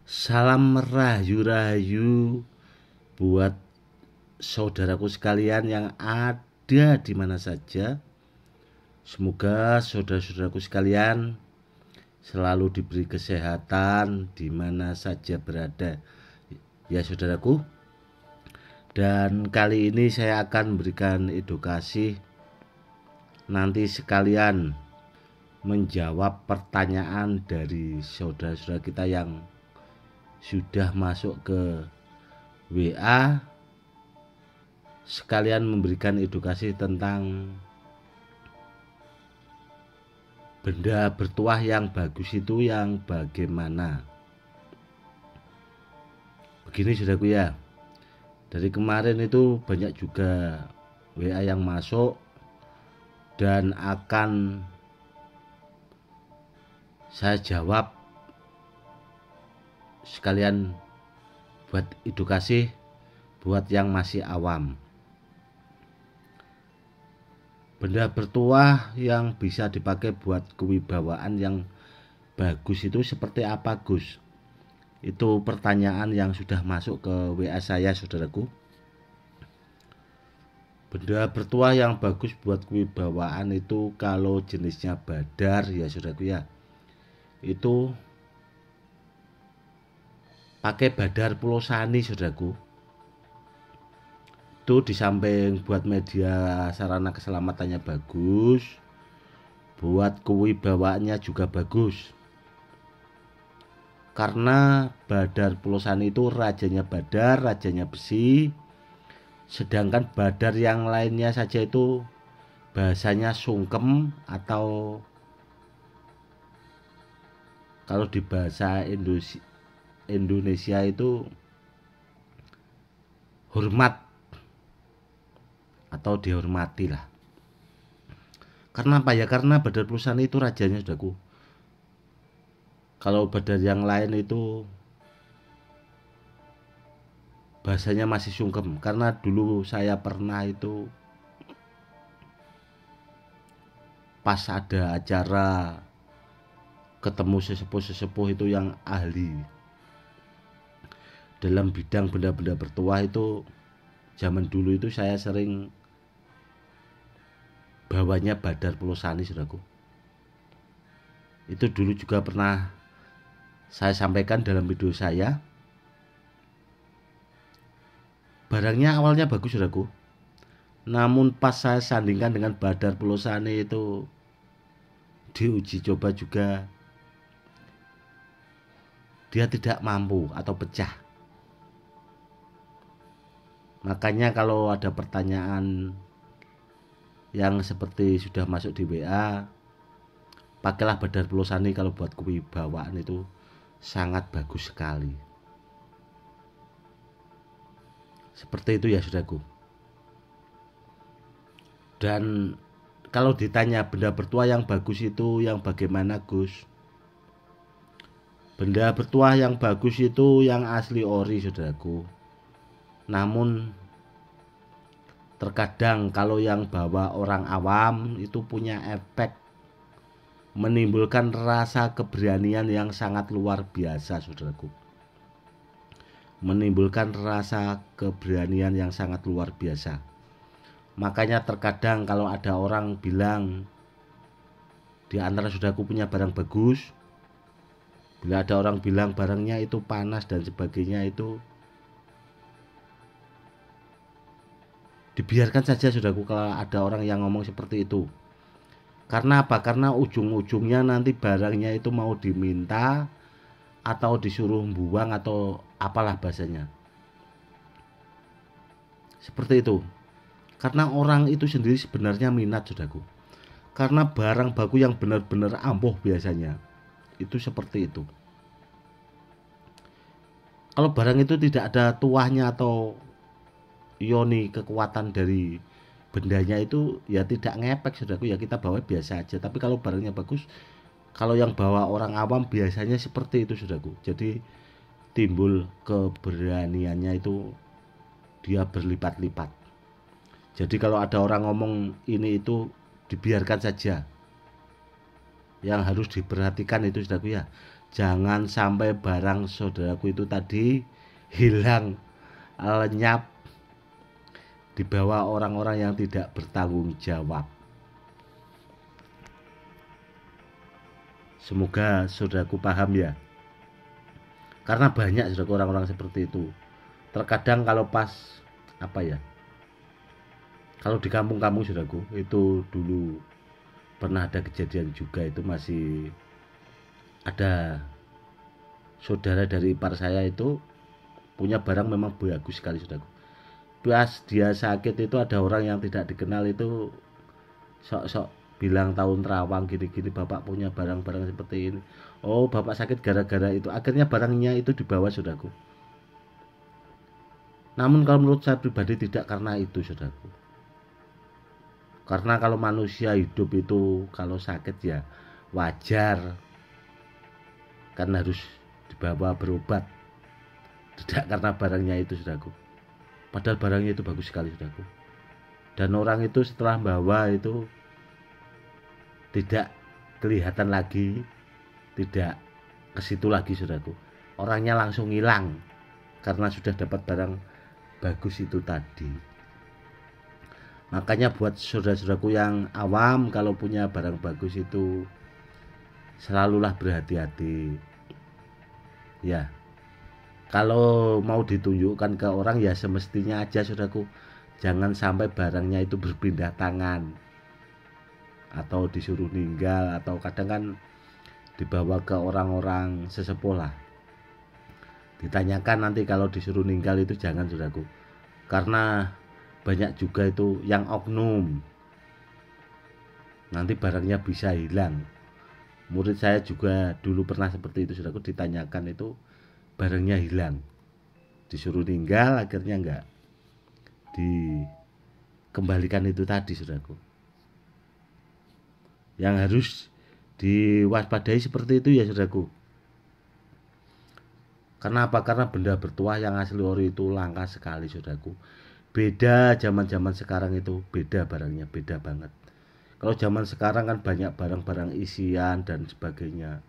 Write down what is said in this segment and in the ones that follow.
Salam rahayu-rahayu buat saudaraku sekalian yang ada di mana saja. Semoga saudara-saudaraku sekalian selalu diberi kesehatan di mana saja berada. Ya saudaraku. Dan kali ini saya akan memberikan edukasi, nanti sekalian menjawab pertanyaan dari saudara-saudara kita yang sudah masuk ke WA, sekalian memberikan edukasi tentang benda bertuah yang bagus itu yang bagaimana. Begini saudaraku ya, dari kemarin itu banyak juga WA yang masuk dan akan saya jawab sekalian buat edukasi buat yang masih awam. Benda bertuah yang bisa dipakai buat kewibawaan yang bagus itu seperti apa, Gus? Itu pertanyaan yang sudah masuk ke WA saya, saudaraku. Benda bertuah yang bagus buat kewibawaan itu kalau jenisnya badar ya saudaraku ya, itu pakai badar pulosani saudaraku. Itu di samping buat media sarana keselamatannya bagus, buat kewibawaannya juga bagus. Karena badar pulosani itu rajanya badar, rajanya besi. Sedangkan badar yang lainnya saja itu bahasanya sungkem, atau kalau di bahasa Indonesia itu hormat atau dihormati lah. Karena apa ya? Karena badar pulosani itu rajanya saudaraku. Kalau badar yang lain itu bahasanya masih sungkem. Karena dulu saya pernah itu pas ada acara ketemu sesepuh-sesepuh itu yang ahli dalam bidang benda-benda bertuah itu. Zaman dulu itu saya sering bawanya badar pulosani saudaraku. Itu dulu juga pernah saya sampaikan dalam video saya. Barangnya awalnya bagus saudaraku, namun pas saya sandingkan dengan badar pulosani itu diuji coba juga dia tidak mampu atau pecah. Makanya kalau ada pertanyaan yang seperti sudah masuk di WA, pakailah badar pulosani kalau buat kewibawaan itu sangat bagus sekali. Seperti itu ya saudaraku. Dan kalau ditanya benda bertuah yang bagus itu yang bagaimana, Gus? Benda bertuah yang bagus itu yang asli ori saudaraku. Namun terkadang kalau yang bawa orang awam itu punya efek menimbulkan rasa keberanian yang sangat luar biasa saudaraku. Menimbulkan rasa keberanian yang sangat luar biasa. Makanya terkadang kalau ada orang bilang di antara saudaraku punya barang bagus, bila ada orang bilang barangnya itu panas dan sebagainya, itu dibiarkan saja saudaraku kalau ada orang yang ngomong seperti itu. Karena apa? Karena ujung-ujungnya nanti barangnya itu mau diminta atau disuruh buang atau apalah bahasanya. Seperti itu. Karena orang itu sendiri sebenarnya minat saudaraku. Karena barang baku yang benar-benar ampuh biasanya itu seperti itu. Kalau barang itu tidak ada tuahnya atau ioni kekuatan dari bendanya itu ya tidak ngepek saudaraku, ya kita bawa biasa aja. Tapi kalau barangnya bagus, kalau yang bawa orang awam biasanya seperti itu saudaraku. Jadi timbul keberaniannya itu dia berlipat-lipat. Jadi kalau ada orang ngomong ini itu dibiarkan saja. Yang harus diperhatikan itu saudaraku ya, jangan sampai barang saudaraku itu tadi hilang, lenyap, dibawa orang-orang yang tidak bertanggung jawab. Semoga saudaraku paham ya. Karena banyak saudaraku orang-orang seperti itu. Terkadang kalau pas apa ya? Kalau di kampung-kampung saudaraku itu dulu pernah ada kejadian juga, itu masih ada saudara dari ipar saya itu punya barang memang bagus sekali saudaraku. Pas dia sakit itu ada orang yang tidak dikenal itu sok-sok bilang tahun terawang gini-gini, bapak punya barang-barang seperti ini. Oh, bapak sakit gara-gara itu. Akhirnya barangnya itu dibawa saudaraku. Namun kalau menurut saya pribadi tidak karena itu saudaraku. Karena kalau manusia hidup itu kalau sakit ya wajar, kan harus dibawa berobat. Tidak karena barangnya itu saudaraku. Padahal barangnya itu bagus sekali saudaraku. Dan orang itu setelah bawa itu tidak kelihatan lagi, tidak ke situ lagi saudaraku. Orangnya langsung hilang karena sudah dapat barang bagus itu tadi. Makanya buat saudara-saudaraku yang awam, kalau punya barang bagus itu selalulah berhati-hati. Ya, kalau mau ditunjukkan ke orang ya semestinya aja saudaraku, jangan sampai barangnya itu berpindah tangan atau disuruh ninggal, atau kadang kan dibawa ke orang-orang sesepuh lah. Ditanyakan nanti kalau disuruh ninggal itu jangan saudaraku. Karena banyak juga itu yang oknum. Nanti barangnya bisa hilang. Murid saya juga dulu pernah seperti itu saudaraku, ditanyakan itu barangnya hilang. Disuruh ninggal akhirnya enggak dikembalikan itu tadi saudaraku. Yang harus diwaspadai seperti itu ya saudaraku. Kenapa? Karena benda bertuah yang asli ori itu langka sekali saudaraku. Beda zaman-zaman sekarang itu, beda barangnya, beda banget. Kalau zaman sekarang kan banyak barang-barang isian dan sebagainya.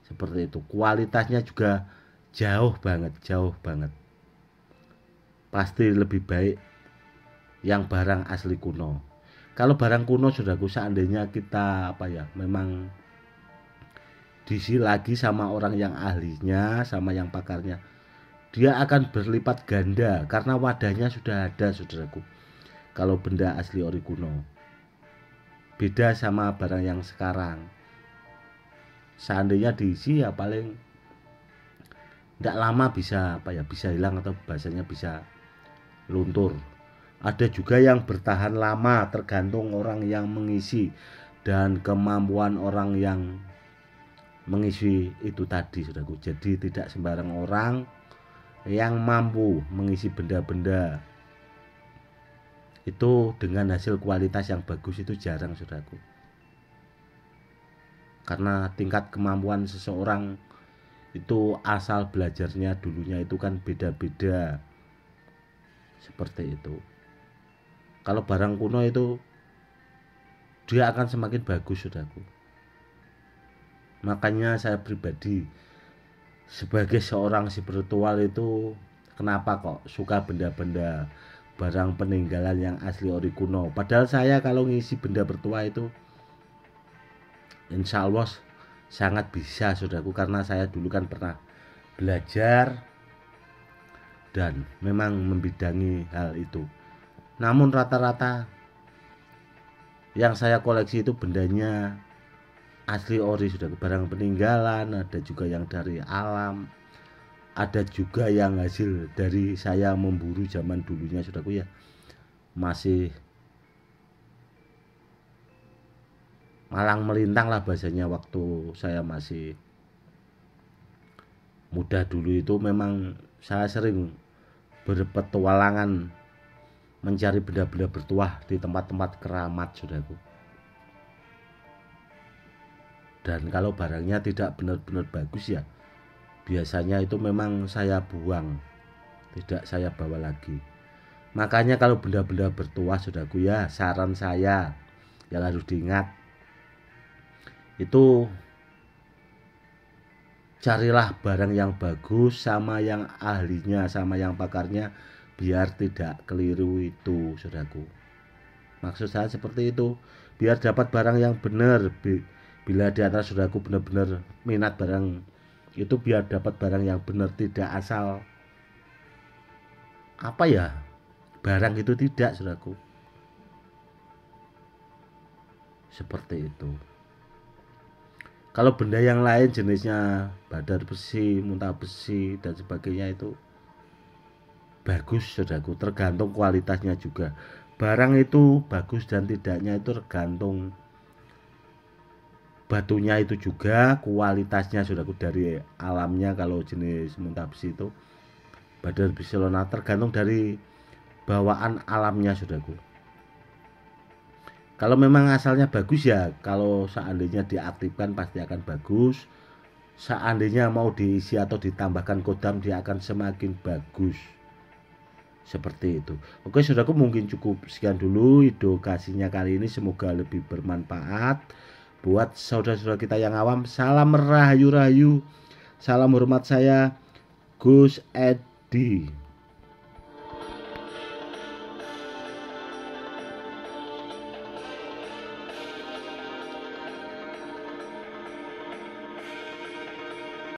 Seperti itu. Kualitasnya juga jauh banget, jauh banget. Pasti lebih baik yang barang asli kuno. Kalau barang kuno saudaraku, seandainya kita memang diisi lagi sama orang yang ahlinya, sama yang pakarnya, dia akan berlipat ganda karena wadahnya sudah ada saudaraku. Kalau benda asli ori kuno, beda sama barang yang sekarang. Seandainya diisi ya paling tidak lama bisa bisa hilang, atau bahasanya bisa luntur. Ada juga yang bertahan lama, tergantung orang yang mengisi dan kemampuan orang yang mengisi itu tadi saudaraku. Jadi tidak sembarang orang yang mampu mengisi benda-benda itu dengan hasil kualitas yang bagus itu jarang saudaraku. Karena tingkat kemampuan seseorang itu asal belajarnya dulunya itu kan beda-beda. Seperti itu. Kalau barang kuno itu dia akan semakin bagus saudaraku. Makanya saya pribadi sebagai seorang spiritual itu kenapa kok suka benda-benda barang peninggalan yang asli ori kuno. Padahal saya kalau ngisi benda bertuah itu insya Allah sangat bisa saudaraku, karena saya dulu kan pernah belajar dan memang membidangi hal itu. Namun rata-rata yang saya koleksi itu bendanya asli ori saudaraku, barang peninggalan. Ada juga yang dari alam, ada juga yang hasil dari saya memburu zaman dulunya saudaraku ya, masih malang melintang lah bahasanya. Waktu saya masih muda dulu itu memang saya sering berpetualangan mencari benda-benda bertuah di tempat-tempat keramat saudaraku. Dan kalau barangnya tidak benar-benar bagus ya biasanya itu memang saya buang, tidak saya bawa lagi. Makanya kalau benda-benda bertuah saudaraku ya, saran saya yang harus diingat itu carilah barang yang bagus sama yang ahlinya, sama yang pakarnya, biar tidak keliru itu, saudaraku. Maksud saya seperti itu, biar dapat barang yang benar. Bila di antara saudaraku benar-benar minat barang itu, biar dapat barang yang benar, tidak asal apa ya, barang itu tidak, saudaraku. Seperti itu. Kalau benda yang lain jenisnya badar besi, muntah besi dan sebagainya itu bagus, saudaraku, tergantung kualitasnya juga. Barang itu bagus dan tidaknya itu tergantung batunya itu juga, kualitasnya, saudaraku, dari alamnya. Kalau jenis muntah besi itu, badar besi lona, tergantung dari bawaan alamnya, saudaraku. Kalau memang asalnya bagus ya, kalau seandainya diaktifkan pasti akan bagus. Seandainya mau diisi atau ditambahkan kodam, dia akan semakin bagus. Seperti itu. Oke, saudaraku, mungkin cukup sekian dulu edukasinya kali ini. Semoga lebih bermanfaat buat saudara-saudara kita yang awam. Salam rahayu-rahayu. Salam hormat, saya Gus Edi.